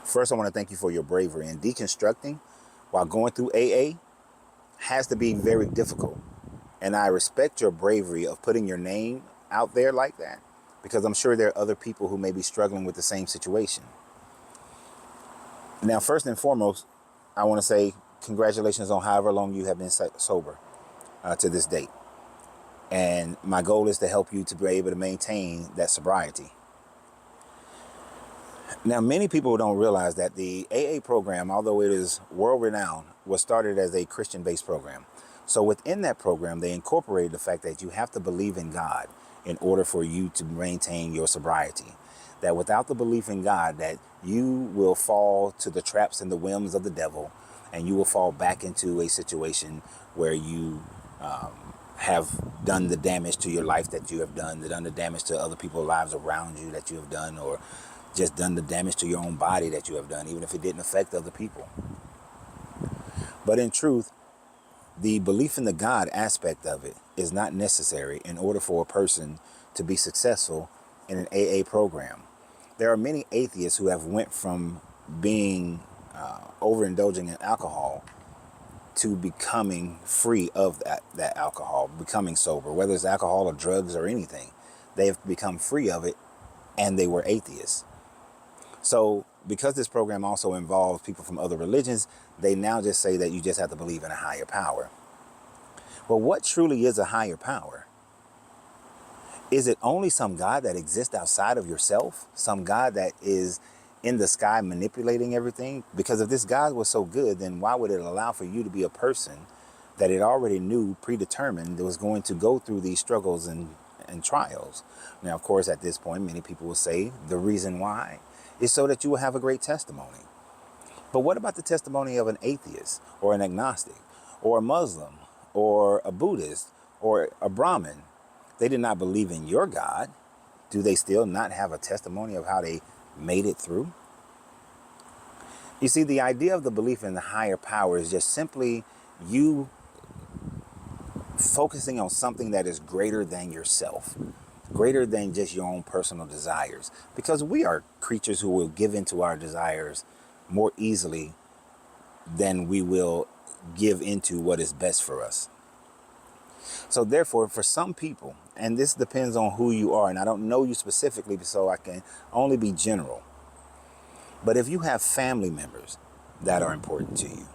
First, I want to thank you for your bravery. And deconstructing while going through AA has to be very difficult. And I respect your bravery of putting your name out there like that, because I'm sure there are other people who may be struggling with the same situation. Now, first and foremost, I want to say congratulations on however long you have been sober to this date. And my goal is to help you to be able to maintain that sobriety. Now, many people don't realize that the AA program, although it is world renowned, was started as a Christian-based program. So within that program, they incorporated the fact that you have to believe in God in order for you to maintain your sobriety. That without the belief in God, that you will fall to the traps and the whims of the devil, and you will fall back into a situation where you have done the damage to your life that you have done the damage to other people's lives around you that you have done, or just done the damage to your own body that you have done, even if it didn't affect other people. But in truth, the belief in the God aspect of it is not necessary in order for a person to be successful in an AA program. There are many atheists who have went from being overindulging in alcohol to becoming free of that alcohol, becoming sober, whether it's alcohol or drugs or anything. They have become free of it, and they were atheists. So because this program also involves people from other religions, they now just say that you just have to believe in a higher power. Well, what truly is a higher power? Is it only some God that exists outside of yourself? Some God that is in the sky manipulating everything? Because if this God was so good, then why would it allow for you to be a person that it already knew, predetermined, that was going to go through these struggles and trials? Now, of course, at this point, many people will say the reason why is so that you will have a great testimony. But what about the testimony of an atheist or an agnostic or a Muslim or a Buddhist or a Brahmin? They did not believe in your God. Do they still not have a testimony of how they made it through? You see, the idea of the belief in the higher power is just simply you focusing on something that is greater than yourself, greater than just your own personal desires, because we are creatures who will give into our desires more easily than we will give into what is best for us. So therefore, for some people, and this depends on who you are, and I don't know you specifically, so I can only be general, but if you have family members that are important to you,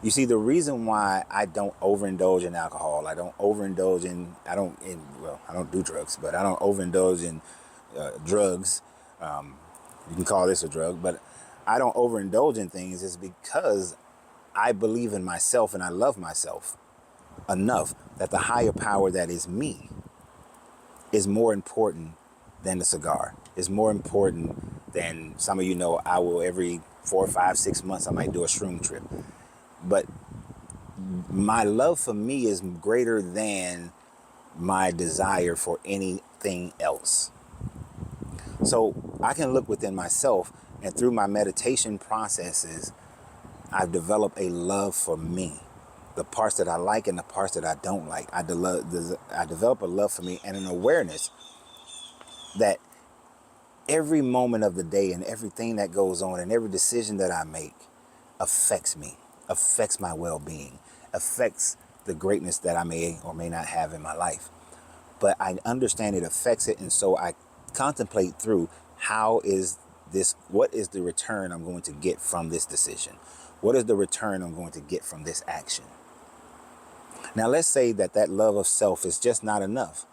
you see, the reason why I don't overindulge in alcohol, I don't do drugs, but I don't overindulge in drugs. You can call this a drug, but I don't overindulge in things is because I believe in myself and I love myself enough that the higher power that is me is more important than the cigar. Is more important than, some of you know, I will every 4, 5, 6 months, I might do a shroom trip. But my love for me is greater than my desire for anything else. So I can look within myself, and through my meditation processes, I've developed a love for me. The parts that I like and the parts that I don't like. I develop a love for me and an awareness that every moment of the day and everything that goes on and every decision that I make affects me, affects my well-being, affects the greatness that I may or may not have in my life. But I understand it affects it, and so I contemplate through what is the return I'm going to get from this decision? What is the return I'm going to get from this action? Now, let's say that love of self is just not enough.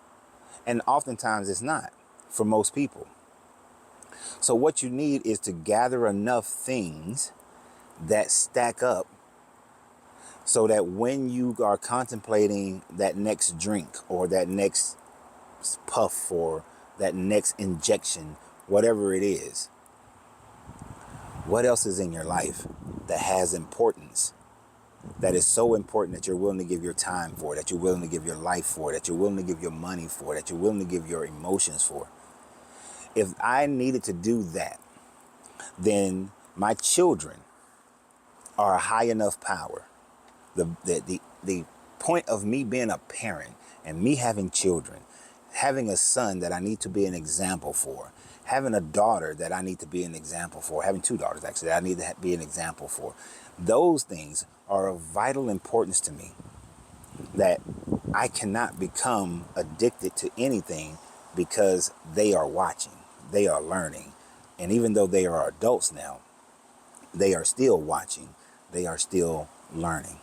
And oftentimes it's not for most people. So what you need is to gather enough things that stack up so that when you are contemplating that next drink or that next puff or that next injection, whatever it is, what else is in your life that has importance, that is so important that you're willing to give your time for, that you're willing to give your life for, that you're willing to give your money for, that you're willing to give your emotions for? If I needed to do that, then my children are a high enough power. The point of me being a parent and me having children having a son that I need to be an example for, having a daughter that I need to be an example for, having two daughters actually that I need to be an example for. Those things are of vital importance to me, that I cannot become addicted to anything because they are watching, they are learning. And even though they are adults now, they are still watching, they are still learning.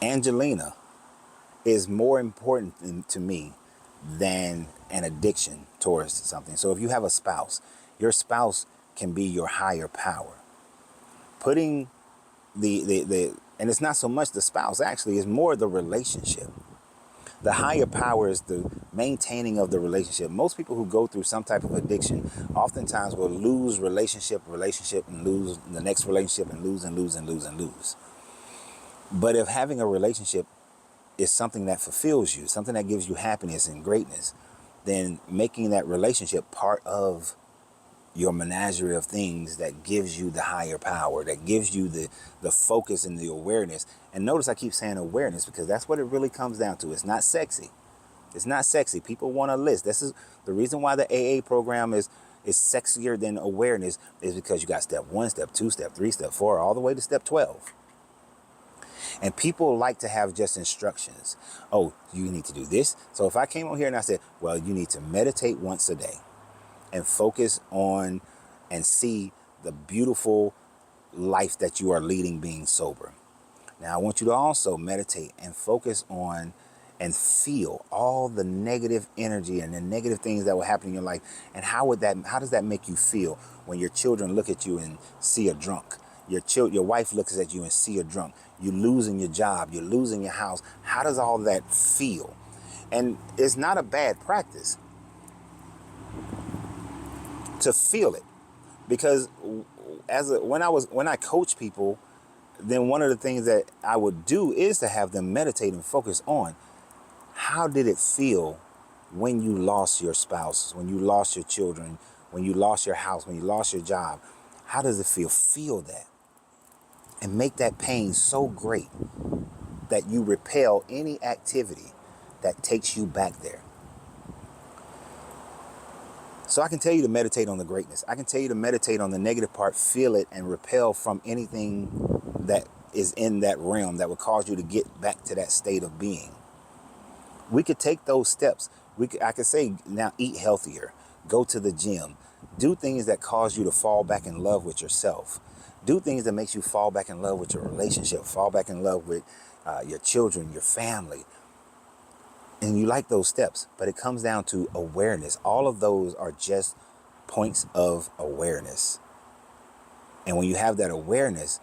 Angelina is more important to me than an addiction towards something. So if you have a spouse, your spouse can be your higher power. Putting and it's not so much the spouse, actually, it's more the relationship. The higher power is the maintaining of the relationship. Most people who go through some type of addiction oftentimes will lose relationship, and lose the next relationship, and lose and lose and lose and lose. But if having a relationship is something that fulfills you, something that gives you happiness and greatness, then making that relationship part of your menagerie of things that gives you the higher power, that gives you the focus and the awareness. And notice I keep saying awareness because that's what it really comes down to. It's not sexy. It's not sexy. People want a list. This is the reason why the AA program is sexier than awareness, is because you got step 1, step 2, step 3, step 4, all the way to step 12. And people like to have just instructions. Oh, you need to do this. So if I came on here and I said, well, you need to meditate once a day and focus on and see the beautiful life that you are leading being sober. Now, I want you to also meditate and focus on and feel all the negative energy and the negative things that will happen in your life. And how does that make you feel when your children look at you and see a drunk? Your wife looks at you and see a drunk. You're losing your job. You're losing your house. How does all that feel? And it's not a bad practice to feel it, because when I coach people, then one of the things that I would do is to have them meditate and focus on how did it feel when you lost your spouse, when you lost your children, when you lost your house, when you lost your job. How does it feel? Feel that. And make that pain so great that you repel any activity that takes you back there. So I can tell you to meditate on the greatness. I can tell you to meditate on the negative part, feel it, and repel from anything that is in that realm that would cause you to get back to that state of being. We could take those steps. I could say now, eat healthier, go to the gym, do things that cause you to fall back in love with yourself. Do things that makes you fall back in love with your relationship, fall back in love with your children, your family. And you like those steps, but it comes down to awareness. All of those are just points of awareness. And when you have that awareness,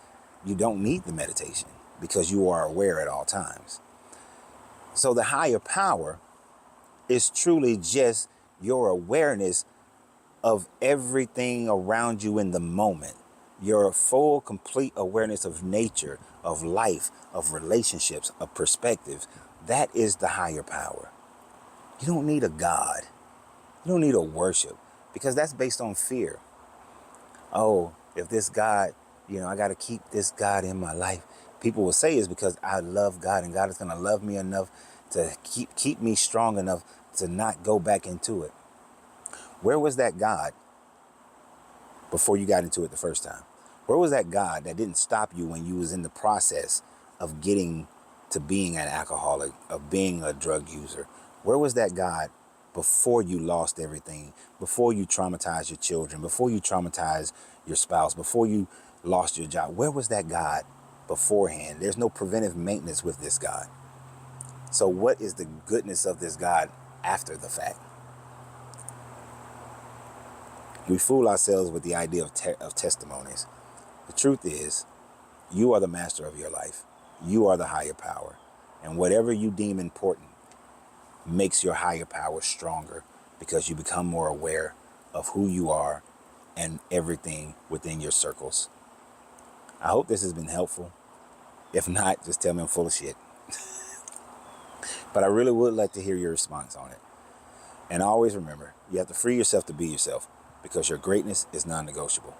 you don't need the meditation because you are aware at all times. So the higher power is truly just your awareness of everything around you in the moment. Your full, complete awareness of nature, of life, of relationships, of perspectives. That is the higher power. You don't need a God. You don't need a worship, because that's based on fear. Oh, if this God, I got to keep this God in my life. People will say it's because I love God and God is going to love me enough to keep me strong enough to not go back into it. Where was that God before you got into it the first time? Where was that God that didn't stop you when you was in the process of getting to being an alcoholic, of being a drug user? Where was that God before you lost everything, before you traumatized your children, before you traumatized your spouse, before you lost your job? Where was that God beforehand? There's no preventive maintenance with this God. So what is the goodness of this God after the fact? We fool ourselves with the idea of testimonies. The truth is, you are the master of your life. You are the higher power. And whatever you deem important makes your higher power stronger, because you become more aware of who you are and everything within your circles. I hope this has been helpful. If not, just tell me I'm full of shit. But I really would like to hear your response on it. And always remember, you have to free yourself to be yourself, because your greatness is non-negotiable.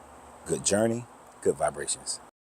Good journey, good vibrations.